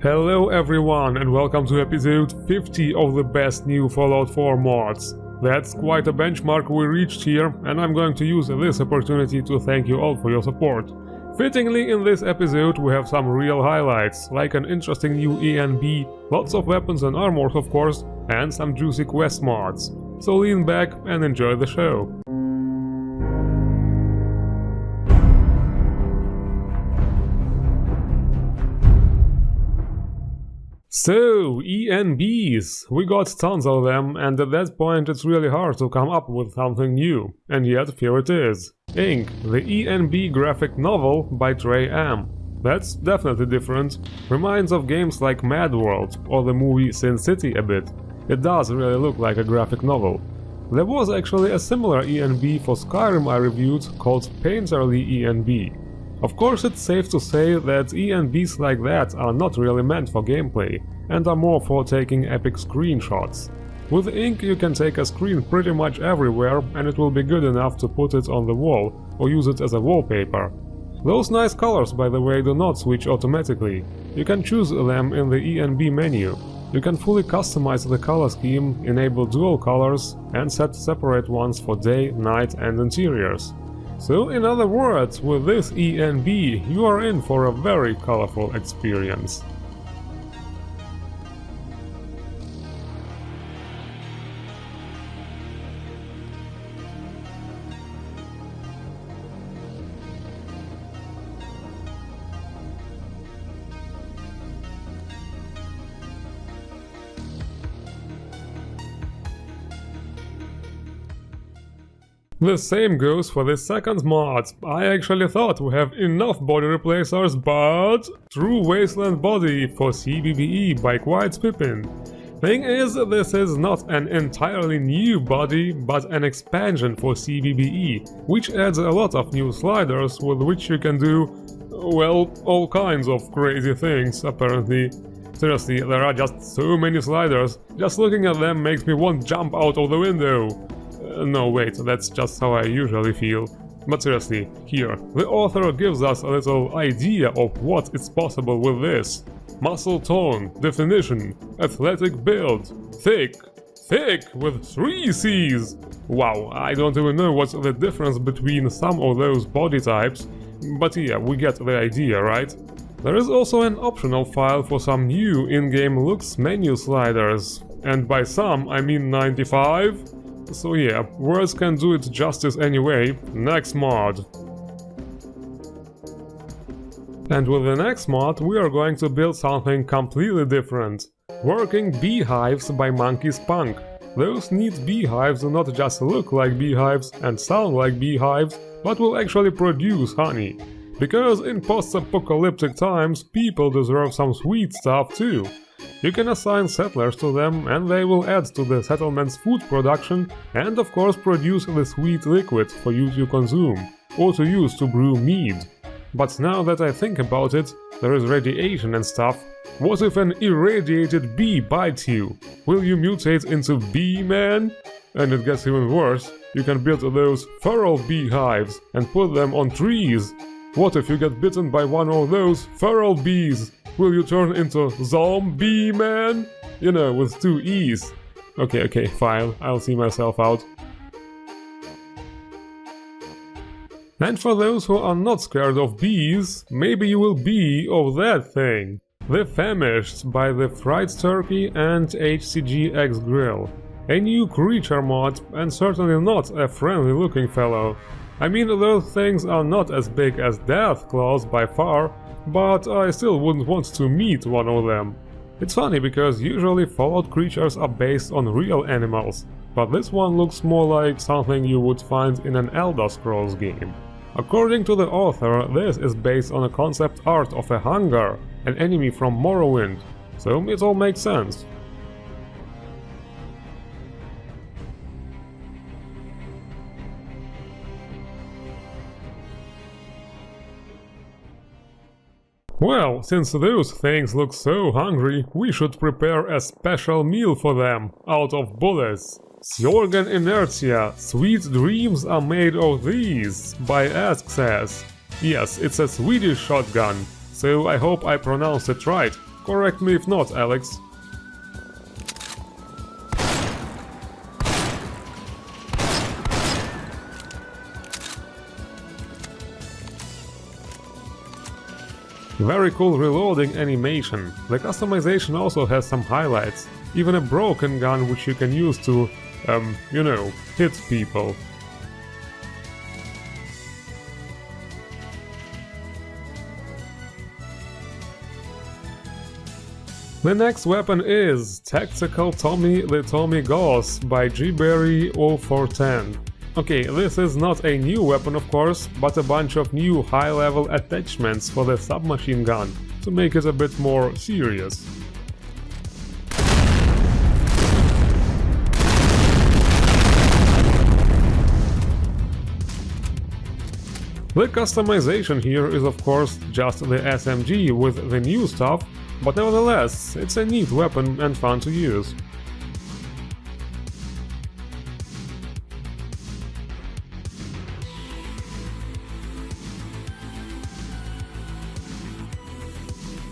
Hello everyone and welcome to episode 50 of the best new Fallout 4 mods. That's quite a benchmark we reached here, and I'm going to use this opportunity to thank you all for your support. Fittingly, in this episode we have some real highlights, like an interesting new ENB, lots of weapons and armors of course, and some juicy quest mods. So lean back and enjoy the show. So, ENBs! We got tons of them, and at that point it's really hard to come up with something new. And yet, here it is. Inc., the ENB Graphic Novel by Trey M. That's definitely different. Reminds of games like Mad World or the movie Sin City a bit. It does really look like a graphic novel. There was actually a similar ENB for Skyrim I reviewed called Painterly ENB. Of course, it's safe to say that ENBs like that are not really meant for gameplay, and are more for taking epic screenshots. With ink you can take a screen pretty much everywhere, and it will be good enough to put it on the wall, or use it as a wallpaper. Those nice colors, by the way, do not switch automatically. You can choose them in the ENB menu. You can fully customize the color scheme, enable dual colors, and set separate ones for day, night and interiors. So, in other words, with this ENB, you are in for a very colorful experience. The same goes for the second mod. I actually thought we have enough body replacers, but True Wasteland Body for CBBE by Quiet Pippin. Thing is, this is not an entirely new body, but an expansion for CBBE, which adds a lot of new sliders with which you can do, well, all kinds of crazy things, apparently. Seriously, there are just so many sliders. Just looking at them makes me want to jump out of the window. No, wait, that's just how I usually feel. But seriously, here, the author gives us a little idea of what is possible with this. Muscle tone, definition, athletic build, thick with 3 C's. Wow, I don't even know what's the difference between some of those body types, but yeah, we get the idea, right? There is also an optional file for some new in-game looks menu sliders, and by some I mean 95. So yeah, words can do it justice anyway. Next mod. And with the next mod we are going to build something completely different. Working Beehives by Monkey Spunk. Those neat beehives do not just look like beehives and sound like beehives, but will actually produce honey. Because in post-apocalyptic times people deserve some sweet stuff too. You can assign settlers to them, and they will add to the settlement's food production and of course produce the sweet liquid for you to consume, or to use to brew mead. But now that I think about it, there is radiation and stuff. What if an irradiated bee bites you? Will you mutate into Bee-Man? And it gets even worse, you can build those feral beehives and put them on trees. What if you get bitten by one of those feral bees? Will you turn into Zombie Man? You know, with 2 E's. Okay, fine, I'll see myself out. And for those who are not scared of bees, maybe you will be of that thing. The Famished by the Fried Turkey and HCGX Grill. A new creature mod, and certainly not a friendly looking fellow. I mean, those things are not as big as death claws by far, but I still wouldn't want to meet one of them. It's funny because usually Fallout creatures are based on real animals, but this one looks more like something you would find in an Elder Scrolls game. According to the author, this is based on a concept art of a Hunger, an enemy from Morrowind, so it all makes sense. Well, since those things look so hungry, we should prepare a special meal for them, out of bullets. Sjogren Inertia, sweet dreams are made of these, by Ask Says. Yes, it's a Swedish shotgun, so I hope I pronounced it right. Correct me if not, Alex. Very cool reloading animation. The customization also has some highlights. Even a broken gun which you can use to, you know, hit people. The next weapon is Tactical Tommy the Tommy Gauss by Gberry 0410. Okay, this is not a new weapon of course, but a bunch of new high-level attachments for the submachine gun, to make it a bit more serious. The customization here is of course just the SMG with the new stuff, but nevertheless, it's a neat weapon and fun to use.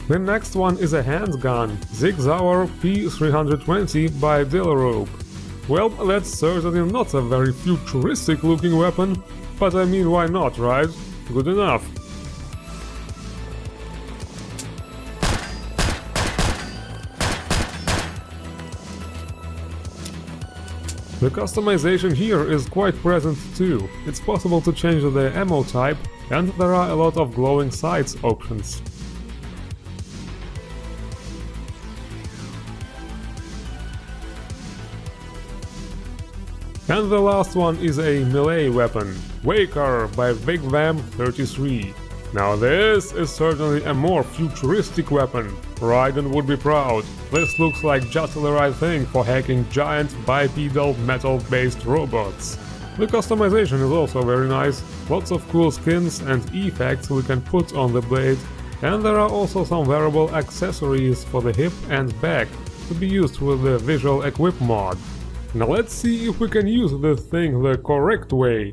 The next one is a handgun, Sig Sauer P320 by Dillarope. Well, that's certainly not a very futuristic looking weapon, but I mean, why not, right? Good enough. The customization here is quite present too. It's possible to change the ammo type, and there are a lot of glowing sights options. And the last one is a melee weapon, Vaker by Big Vam 33. Now this is certainly a more futuristic weapon. Raiden would be proud. This looks like just the right thing for hacking giant bipedal metal-based robots. The customization is also very nice, lots of cool skins and effects we can put on the blade, and there are also some wearable accessories for the hip and back to be used with the Visual Equip mod. Now let's see if we can use this thing the correct way.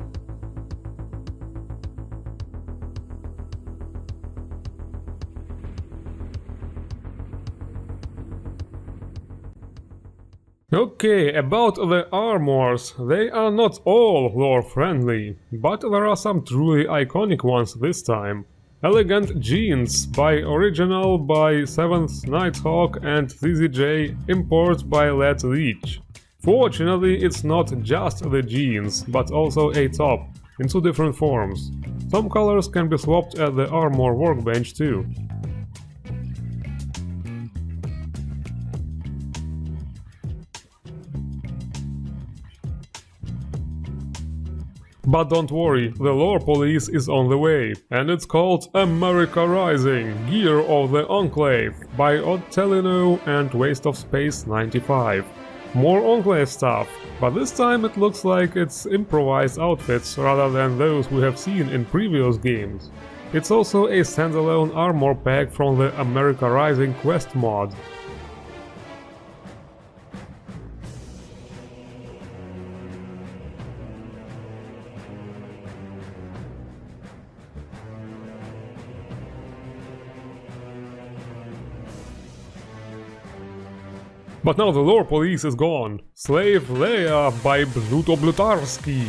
Okay, about the armors, they are not all lore-friendly, but there are some truly iconic ones this time. Elegant Jeans by Original by 7th Nighthawk and ZZJ, import by Let Leech. Fortunately, it's not just the jeans, but also a top, in two different forms. Some colors can be swapped at the armor workbench too. But don't worry, the lore police is on the way, and it's called America Rising, Gear of the Enclave by Ottelino and Waste of Space 95. More Enclave stuff, but this time it looks like it's improvised outfits rather than those we have seen in previous games. It's also a standalone armor pack from the America Rising quest mod. But now the lore police is gone. Slave Leia by Blutarski.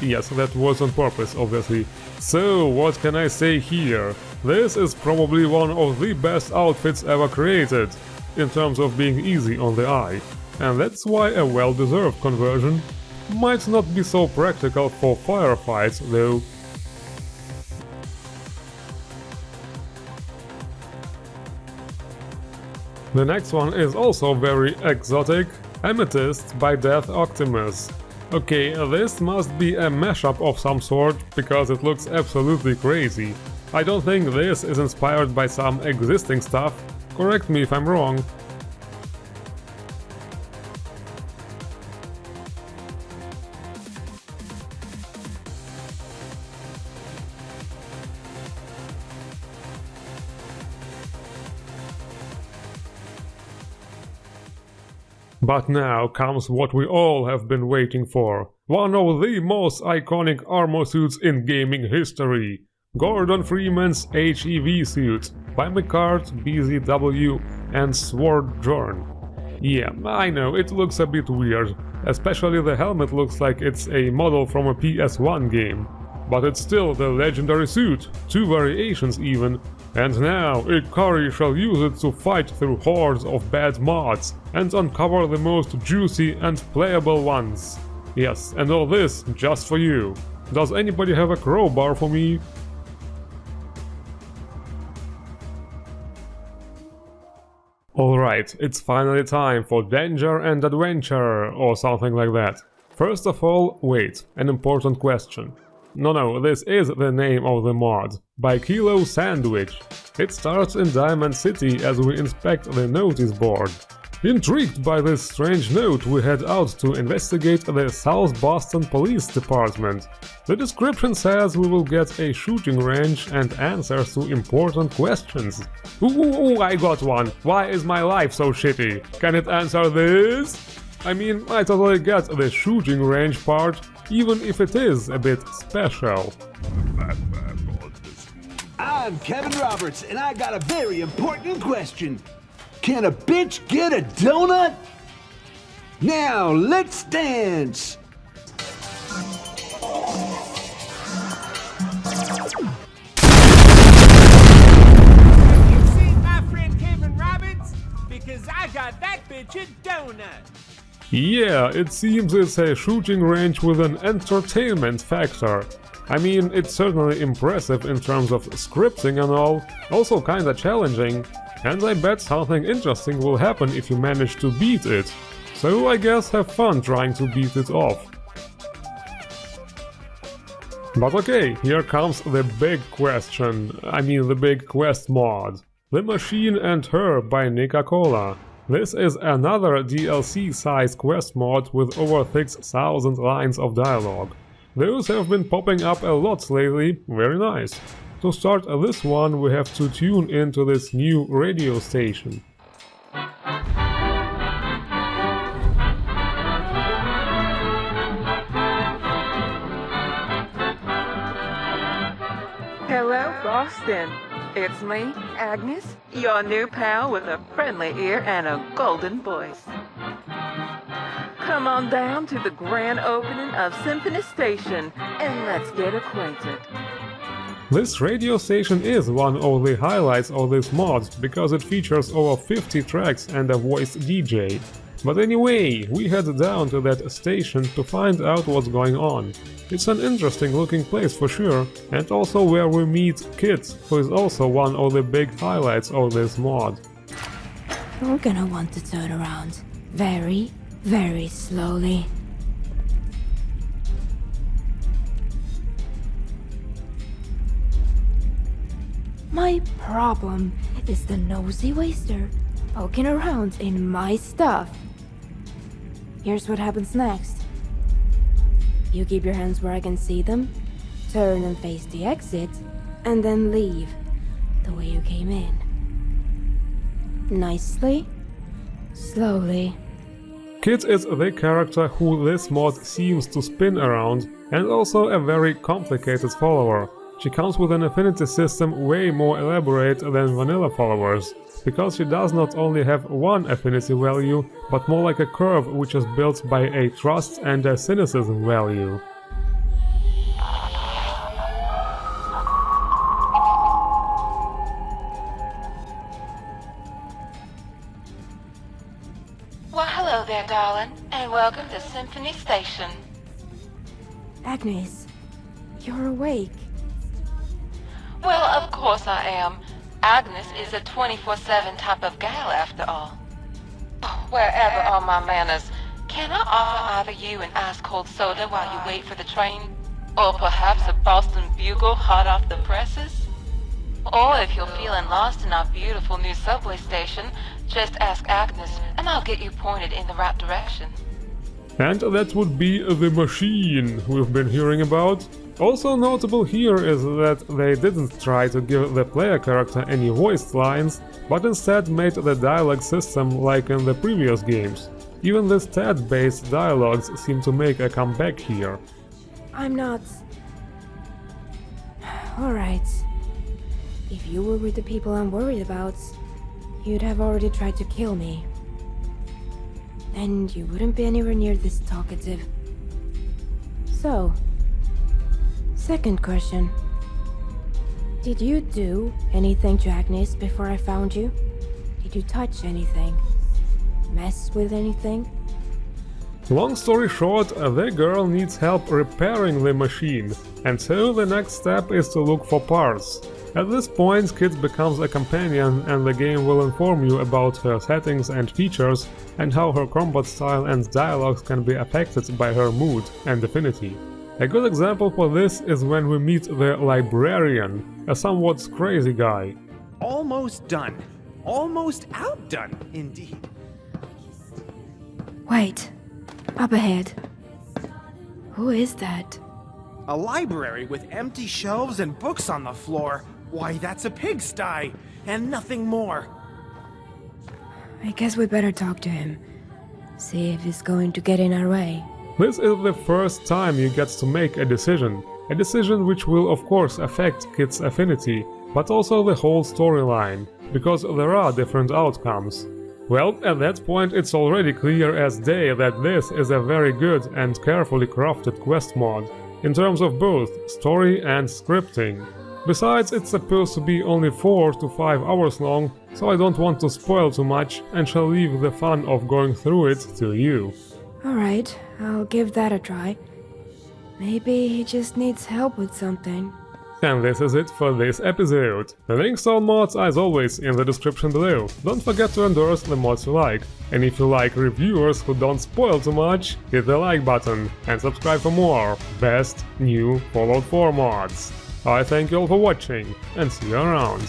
Yes, that was on purpose, obviously. So, what can I say here? This is probably one of the best outfits ever created, in terms of being easy on the eye. And that's why a well-deserved conversion. Might not be so practical for firefights, though. The next one is also very exotic, Amethyst by Death Optimus. Okay, this must be a mashup of some sort, because it looks absolutely crazy. I don't think this is inspired by some existing stuff, correct me if I'm wrong. But now comes what we all have been waiting for, one of the most iconic armor suits in gaming history, Gordon Freeman's HEV suit by McCart, BZW and Sjogren. Yeah, I know, it looks a bit weird, especially the helmet looks like it's a model from a PS1 game. But it's still the legendary suit, 2 variations even, and now Ikari shall use it to fight through hordes of bad mods and uncover the most juicy and playable ones. Yes, and all this just for you. Does anybody have a crowbar for me? Alright, it's finally time for danger and adventure, or something like that. First of all, wait, an important question. No, this is the name of the mod, by Kilo Sandwich. It starts in Diamond City as we inspect the notice board. Intrigued by this strange note, we head out to investigate the South Boston Police Department. The description says we will get a shooting range and answers to important questions. Ooh, I got one. Why is my life so shitty? Can it answer this? I mean, I totally get the shooting range part, even if it is a bit special. I'm Kevin Roberts, and I got a very important question. Can a bitch get a donut? Now, let's dance! Have you seen my friend Kevin Roberts? Because I got that bitch a donut. Yeah, it seems it's a shooting range with an entertainment factor. I mean, it's certainly impressive in terms of scripting and all, also kinda challenging, and I bet something interesting will happen if you manage to beat it. So I guess have fun trying to beat it off. But okay, here comes the big question, the big quest mod. The Machine and Her by Nika-Cola. This is another DLC-sized quest mod with over 6,000 lines of dialogue. Those have been popping up a lot lately, very nice. To start this one, we have to tune into this new radio station. Hello, Boston. It's me, Agnes, your new pal with a friendly ear and a golden voice. Come on down to the grand opening of Symphony Station and let's get acquainted. This radio station is one of the highlights of this mod, because it features over 50 tracks and a voiced DJ. But anyway, we head down to that station to find out what's going on. It's an interesting looking place for sure, and also where we meet Kit, who is also one of the big highlights of this mod. You're gonna want to turn around very, very slowly. My problem is the nosy waster poking around in my stuff. Here's what happens next. You keep your hands where I can see them, turn and face the exit, and then leave the way you came in. Nicely, slowly. Kit is the character who this mod seems to spin around, and also a very complicated follower. She comes with an affinity system way more elaborate than vanilla followers, because she does not only have one affinity value, but more like a curve which is built by a trust and a cynicism value. Well, hello there, darling, and welcome to Symphony Station. Agnes, you're awake. Well, of course I am. Agnes is a 24/7 type of gal, after all. Wherever are my manners? Can I offer either you an ice-cold soda while you wait for the train? Or perhaps a Boston Bugle hot off the presses? Or if you're feeling lost in our beautiful new subway station, just ask Agnes and I'll get you pointed in the right direction. And that would be the Machine we've been hearing about. Also notable here is that they didn't try to give the player character any voiced lines, but instead made the dialogue system like in the previous games. Even the stat-based dialogues seem to make a comeback here. I'm not... Alright. If you were with the people I'm worried about, you'd have already tried to kill me. And you wouldn't be anywhere near this talkative. So, second question. Did you do anything to Agnes before I found you? Did you touch anything? Mess with anything? Long story short, the girl needs help repairing the machine, and so the next step is to look for parts. At this point, Kit becomes a companion and the game will inform you about her settings and features and how her combat style and dialogues can be affected by her mood and affinity. A good example for this is when we meet the librarian, a somewhat crazy guy. Almost done. Almost outdone, indeed. Wait. Up ahead. Who is that? A library with empty shelves and books on the floor. Why, that's a pigsty, and nothing more. I guess we better talk to him. See if he's going to get in our way. This is the first time you get to make a decision which will of course affect Kit's affinity, but also the whole storyline, because there are different outcomes. Well, at that point it's already clear as day that this is a very good and carefully crafted quest mod, in terms of both story and scripting. Besides, it's supposed to be only 4 to 5 hours long, so I don't want to spoil too much and shall leave the fun of going through it to you. Alright, I'll give that a try. Maybe he just needs help with something. And this is it for this episode. The links to all mods are as always in the description below. Don't forget to endorse the mods you like. And if you like reviewers who don't spoil too much, hit the like button and subscribe for more best new Fallout 4 mods. I thank you all for watching and see you around.